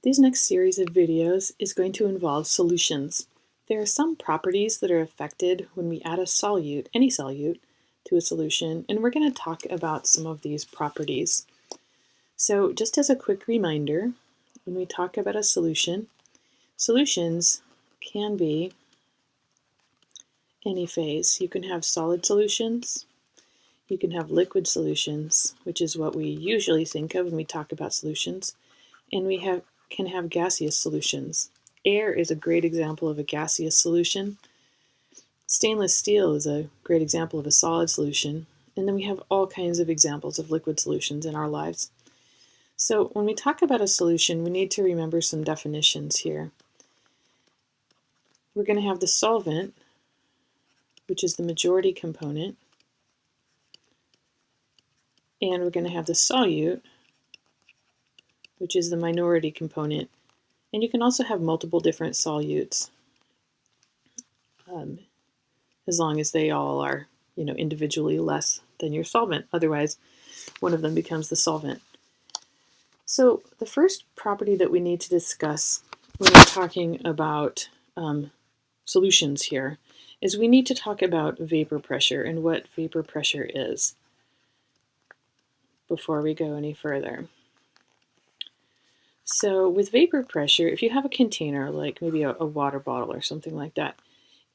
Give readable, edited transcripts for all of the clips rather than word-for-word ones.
This next series of videos is going to involve solutions. There are some properties that are affected when we add a solute, any solute, to a solution, and we're going to talk about some of these properties. So just as a quick reminder, when we talk about a solution, solutions can be any phase. You can have solid solutions, you can have liquid solutions, which is what we usually think of when we talk about solutions, and we can have gaseous solutions. Air is a great example of a gaseous solution. Stainless steel is a great example of a solid solution. And then we have all kinds of examples of liquid solutions in our lives. So when we talk about a solution, we need to remember some definitions here. We're going to have the solvent, which is the majority component, and we're going to have the solute, which is the minority component. And you can also have multiple different solutes, as long as they all are, individually less than your solvent. Otherwise, one of them becomes the solvent. So the first property that we need to discuss when we're talking about solutions here is we need to talk about vapor pressure and what vapor pressure is before we go any further. So with vapor pressure, if you have a container, like maybe a water bottle or something like that,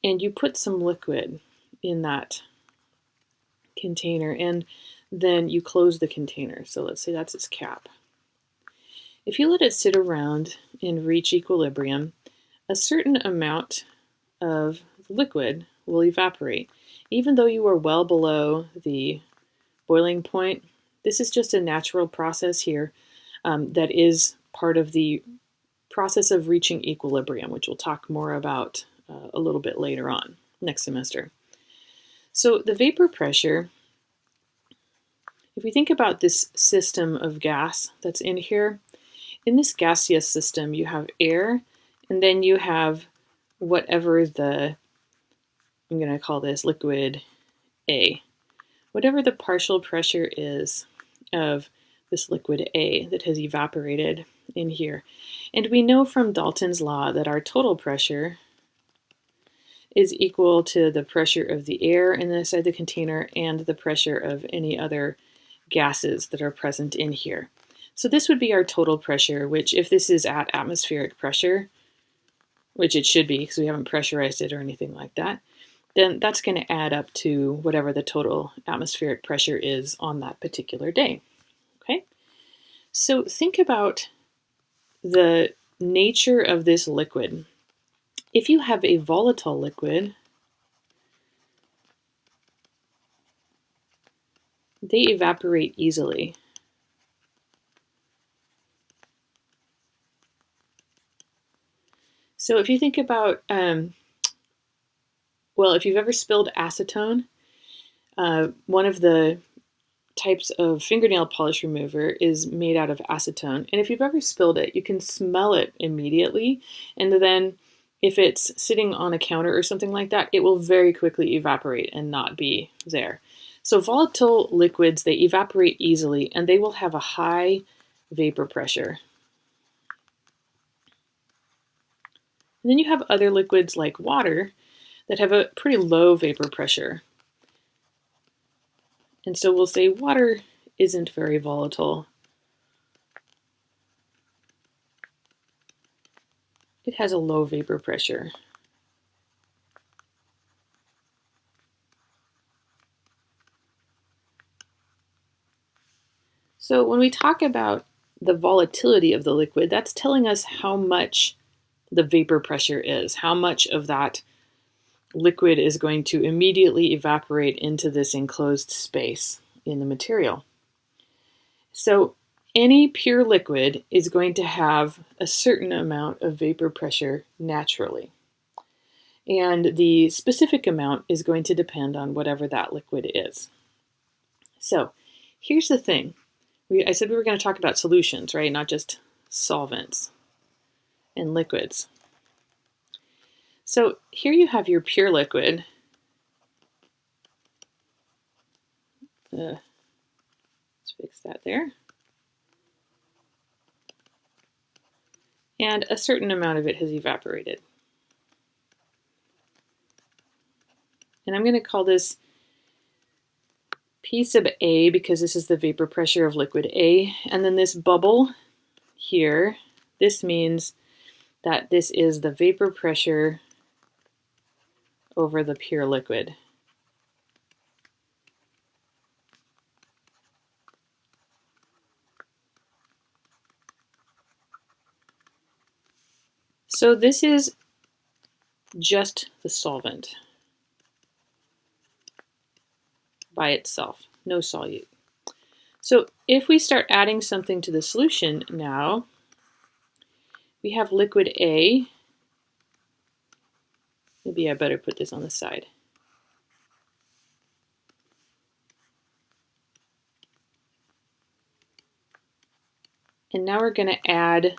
and you put some liquid in that container, and then you close the container. So let's say that's its cap. If you let it sit around and reach equilibrium, a certain amount of liquid will evaporate. Even though you are well below the boiling point, this is just a natural process here that is part of the process of reaching equilibrium, which we'll talk more about a little bit later on next semester. So the vapor pressure, if we think about this system of gas that's in here, in this gaseous system you have air, and then you have whatever I'm going to call this liquid A, whatever the partial pressure is of this liquid A that has evaporated in here. And we know from Dalton's law that our total pressure is equal to the pressure of the air inside the container and the pressure of any other gases that are present in here. So this would be our total pressure, which if this is at atmospheric pressure, which it should be because we haven't pressurized it or anything like that, then that's going to add up to whatever the total atmospheric pressure is on that particular day. Okay? So think about the nature of this liquid. If you have a volatile liquid, they evaporate easily. So if you think about, if you've ever spilled acetone, one of the types of fingernail polish remover is made out of acetone. And if you've ever spilled it, you can smell it immediately. And then if it's sitting on a counter or something like that, it will very quickly evaporate and not be there. So volatile liquids, they evaporate easily and they will have a high vapor pressure. And then you have other liquids like water that have a pretty low vapor pressure. And so we'll say water isn't very volatile. It has a low vapor pressure. So when we talk about the volatility of the liquid, that's telling us how much the vapor pressure is, how much of that liquid is going to immediately evaporate into this enclosed space in the material. So any pure liquid is going to have a certain amount of vapor pressure naturally. And the specific amount is going to depend on whatever that liquid is. So here's the thing. I said we were going to talk about solutions, right? Not just solvents and liquids. So here you have your pure liquid. Let's fix that there. and a certain amount of it has evaporated. And I'm going to call this P sub A because this is the vapor pressure of liquid A, and then this bubble here, this means that this is the vapor pressure over the pure liquid. So this is just the solvent by itself, no solute. So if we start adding something to the solution now, we have liquid A. Maybe I better put this on the side. And now we're going to add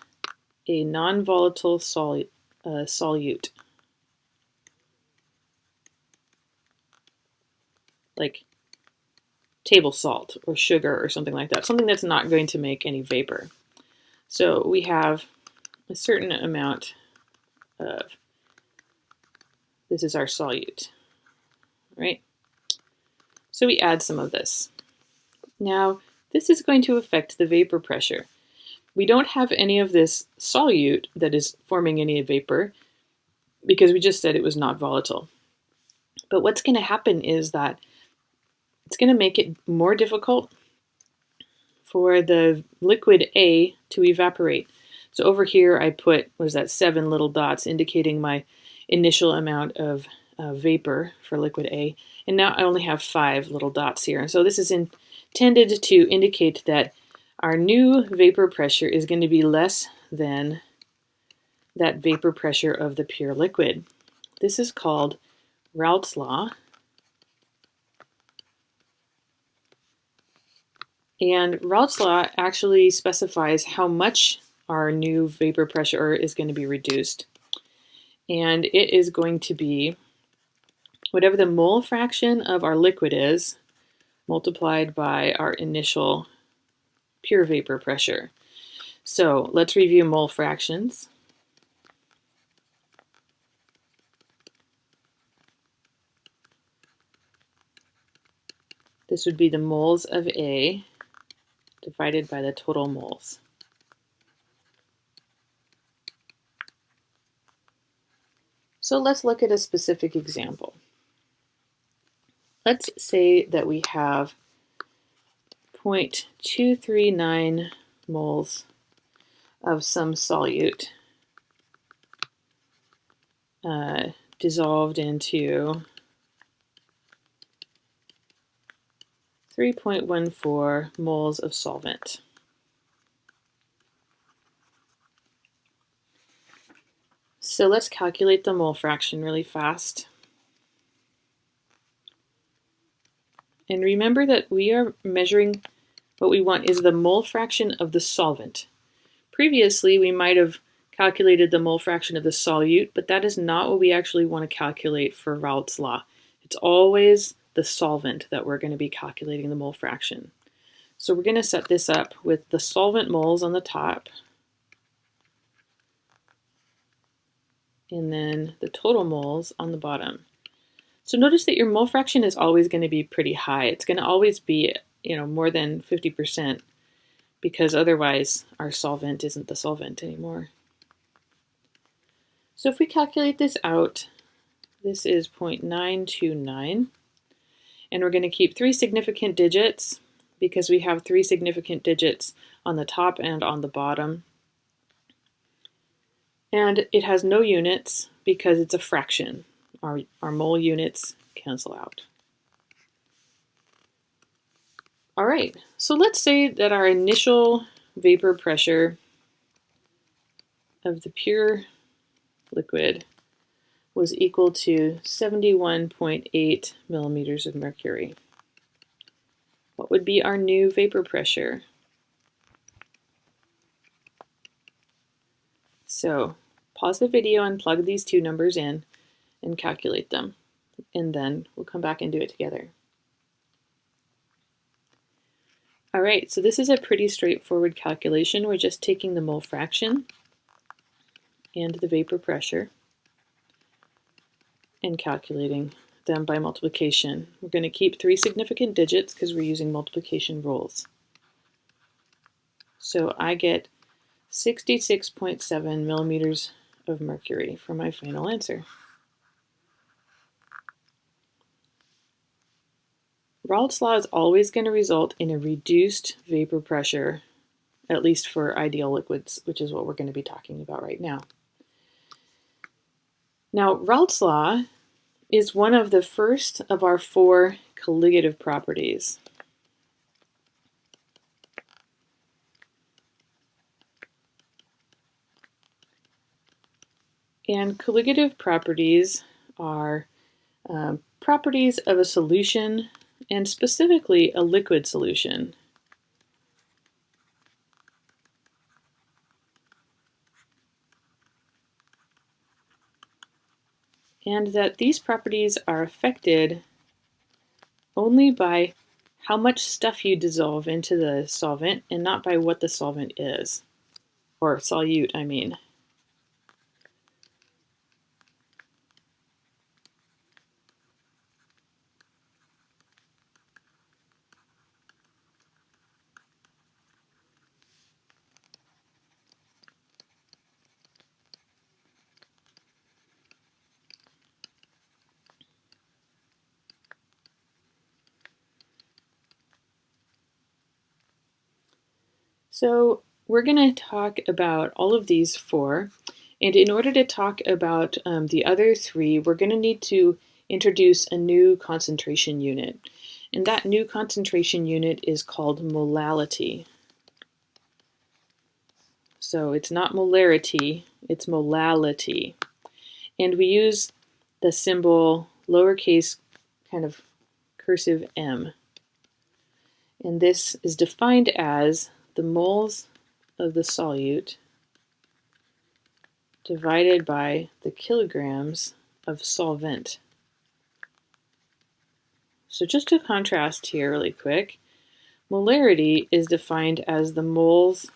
a non-volatile solute, like table salt or sugar or something like that, something that's not going to make any vapor. So we have a certain amount of, this is our solute, right? So we add some of this. Now, this is going to affect the vapor pressure. We don't have any of this solute that is forming any vapor because we just said it was not volatile. But what's going to happen is that it's going to make it more difficult for the liquid A to evaporate. So over here I put, what is that, 7 little dots indicating my initial amount of vapor for liquid A. And now I only have 5 little dots here. And so this is intended to indicate that our new vapor pressure is going to be less than that vapor pressure of the pure liquid. This is called Raoult's law. And Raoult's law actually specifies how much our new vapor pressure is going to be reduced. And it is going to be whatever the mole fraction of our liquid is multiplied by our initial pure vapor pressure. So let's review mole fractions. This would be the moles of A divided by the total moles. So let's look at a specific example. Let's say that we have 0.239 moles of some solute dissolved into 3.14 moles of solvent. So let's calculate the mole fraction really fast. And remember that we are measuring what we want is the mole fraction of the solvent. Previously, we might have calculated the mole fraction of the solute, but that is not what we actually want to calculate for Raoult's law. It's always the solvent that we're going to be calculating the mole fraction. So we're going to set this up with the solvent moles on the top, and then the total moles on the bottom. So notice that your mole fraction is always going to be pretty high. It's going to always be, more than 50%, because otherwise our solvent isn't the solvent anymore. So if we calculate this out, this is 0.929, and we're going to keep 3 significant digits because we have 3 significant digits on the top and on the bottom. And it has no units because it's a fraction. Our mole units cancel out. All right, so let's say that our initial vapor pressure of the pure liquid was equal to 71.8 millimeters of mercury. What would be our new vapor pressure? So pause the video and plug these two numbers in and calculate them, and then we'll come back and do it together. All right, so this is a pretty straightforward calculation. We're just taking the mole fraction and the vapor pressure and calculating them by multiplication. We're going to keep 3 significant digits because we're using multiplication rules. So I get 66.7 millimeters of mercury for my final answer. Raoult's law is always going to result in a reduced vapor pressure, at least for ideal liquids, which is what we're going to be talking about right now. Now, Raoult's law is one of the first of our 4 colligative properties. And colligative properties are properties of a solution, and specifically a liquid solution. And that these properties are affected only by how much stuff you dissolve into the solvent and not by what the solvent is, or solute, I mean. So we're going to talk about all of these 4, and in order to talk about the other 3, we're going to need to introduce a new concentration unit. And that new concentration unit is called molality. So it's not molarity, it's molality. And we use the symbol lowercase kind of cursive m. And this is defined as the moles of the solute divided by the kilograms of solvent. So just to contrast here really quick, molarity is defined as the moles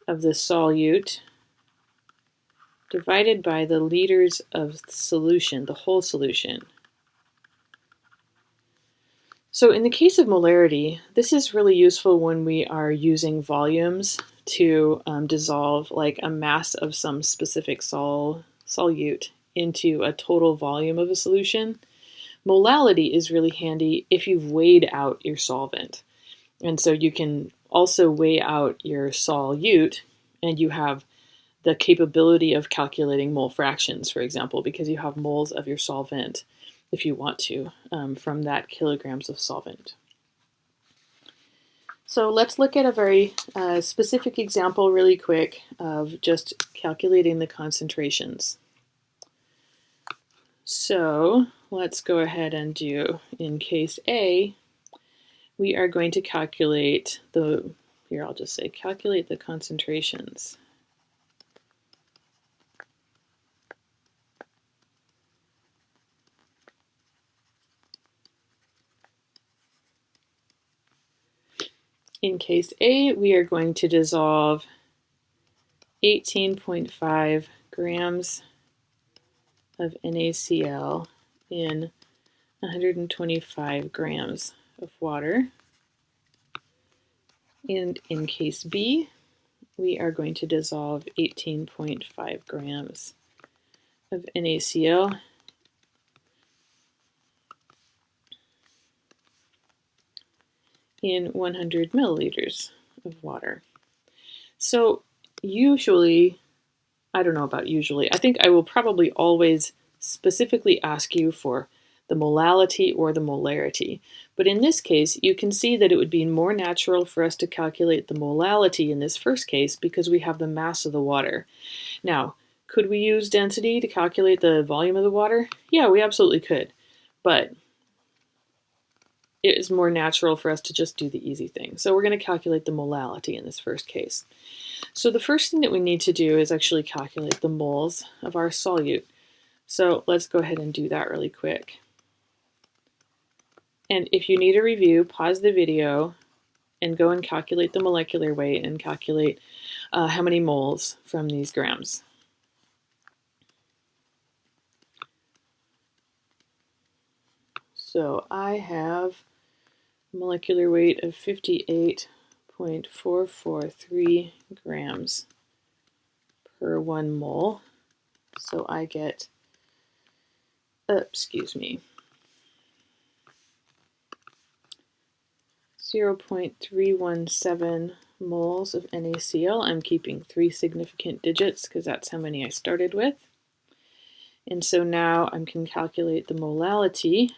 of the solute divided by the liters of solution, the whole solution. So in the case of molarity, this is really useful when we are using volumes to dissolve like a mass of some specific solute into a total volume of a solution. Molality is really handy if you've weighed out your solvent. And so you can also weigh out your solute, and you have the capability of calculating mole fractions, for example, because you have moles of your solvent, if you want to, from that kilograms of solvent. So let's look at a very specific example really quick of just calculating the concentrations. So let's go ahead and do, in case A, we are going to calculate I'll just say calculate the concentrations. In case A, we are going to dissolve 18.5 grams of NaCl in 125 grams of water. And in case B, we are going to dissolve 18.5 grams of NaCl in 100 milliliters of water. So usually, I don't know about usually, I think I will probably always specifically ask you for the molality or the molarity. But in this case, you can see that it would be more natural for us to calculate the molality in this first case because we have the mass of the water. Now, could we use density to calculate the volume of the water? Yeah, we absolutely could. But it is more natural for us to just do the easy thing. So we're going to calculate the molality in this first case. So the first thing that we need to do is actually calculate the moles of our solute. So let's go ahead and do that really quick. And if you need a review, pause the video and go and calculate the molecular weight and calculate how many moles from these grams. So I have molecular weight of 58.443 grams per 1 mole. So I get, 0.317 moles of NaCl. I'm keeping 3 significant digits because that's how many I started with. And so now I can calculate the molality.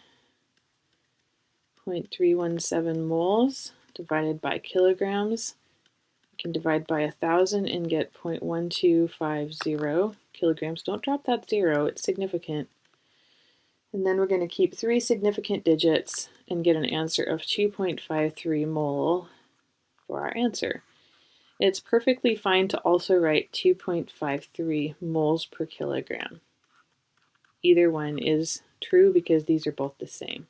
0.317 moles divided by kilograms. I can divide by 1,000 and get 0.1250 kilograms. Don't drop that 0, it's significant. And then we're going to keep 3 significant digits and get an answer of 2.53 mole for our answer. It's perfectly fine to also write 2.53 moles per kilogram. Either one is true because these are both the same.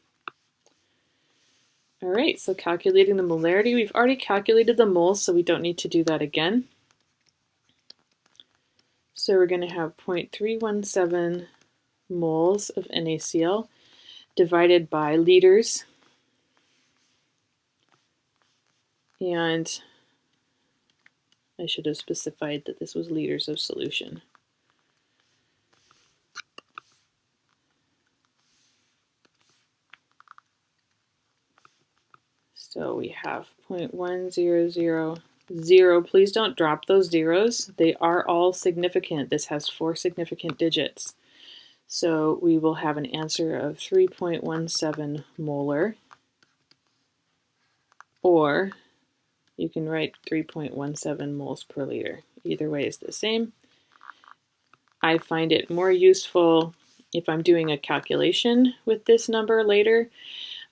All right, so calculating the molarity. We've already calculated the moles, so we don't need to do that again. So we're going to have 0.317 moles of NaCl divided by liters. And I should have specified that this was liters of solution. So we have 0.1000. Please don't drop those zeros. They are all significant. This has 4 significant digits. So we will have an answer of 3.17 molar, or you can write 3.17 moles per liter. Either way is the same. I find it more useful if I'm doing a calculation with this number later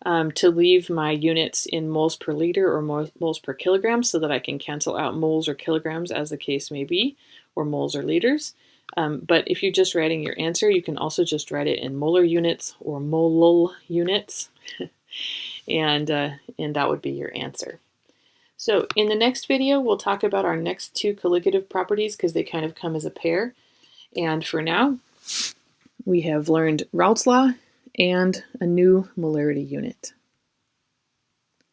to leave my units in moles per liter or moles per kilogram so that I can cancel out moles or kilograms as the case may be, or moles or liters. But if you're just writing your answer, you can also just write it in molar units or molal units, and that would be your answer. So in the next video, we'll talk about our next 2 colligative properties because they kind of come as a pair. And for now, we have learned Raoult's law and a new molarity unit.